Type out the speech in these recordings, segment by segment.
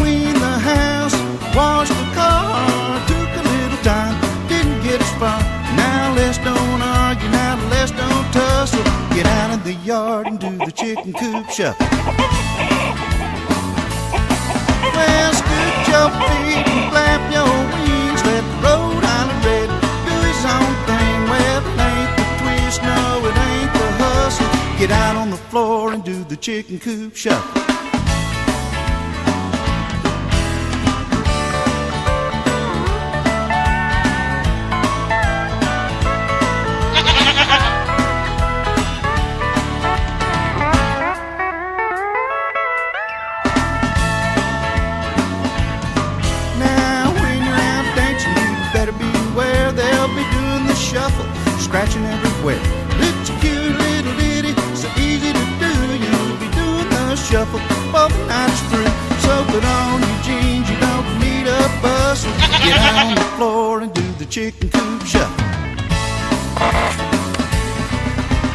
cleaned the house, washed the car. Took a little time, didn't get as far. Now let's don't argue, now let's don't tussle. Get out of the yard and do the chicken coop shuffle. Well, scoot your feet and flap your wings. Let the Rhode Island Red do his own thing. Well, it ain't the twist, no, it ain't the hustle. Get out on the floor and do the chicken coop shuffle. Shuffle, scratching everywhere. It's a cute little ditty, so easy to do. You'll be doing the shuffle while the night is through. So put on your jeans, you don't need a bustle. Get out on the floor and do the chicken coop shuffle.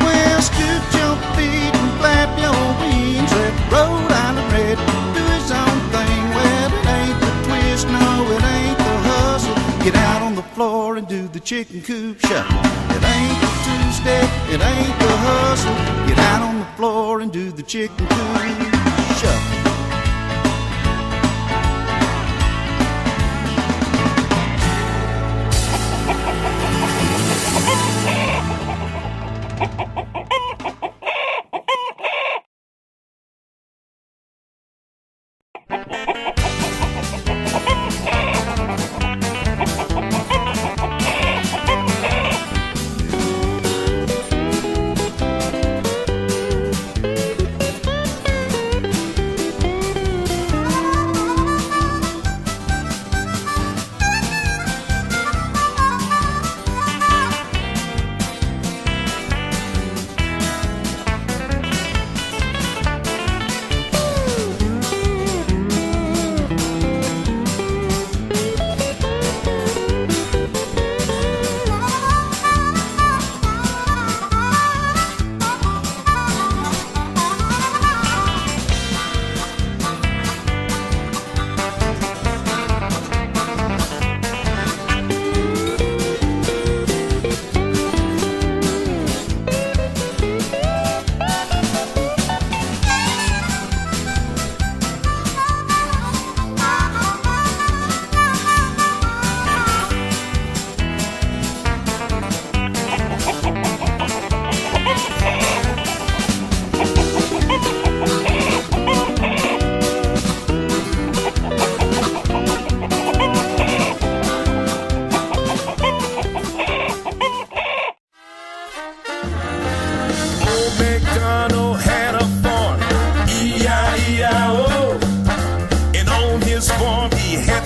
Well, scoot your feet and flap your wings. Let Rhode Island Red do his own thing. Well, it ain't the twist, no, it ain't the hustle. Get out on the floor and do the chicken coop shuffle. It ain't the two-step, it ain't the hustle. Get out on the floor and do the chicken coop shuffle.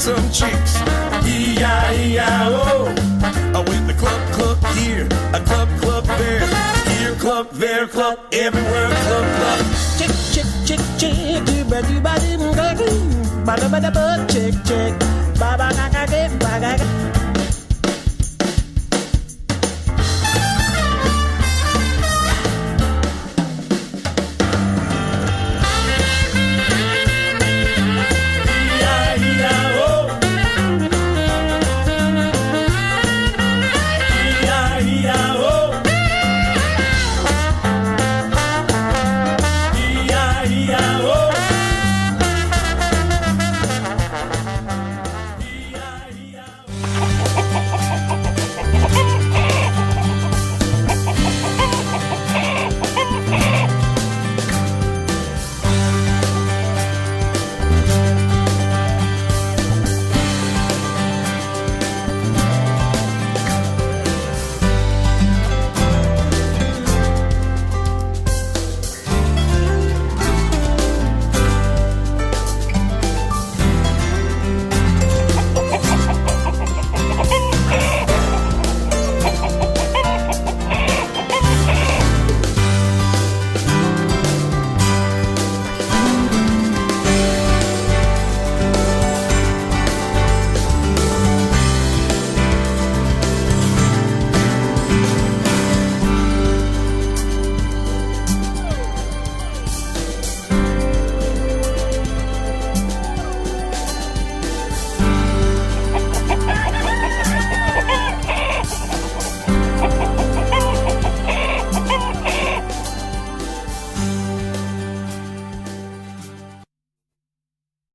Some chicks, E-I-E-I-O. With the club, club here, a club, club there. Here, club, there, club, everywhere, club, club. Chick, chick, chick, chick, dooba dooba dooba doo, ba da ba da ba, chick, chick, ba ba ga ga ga ba ga ga.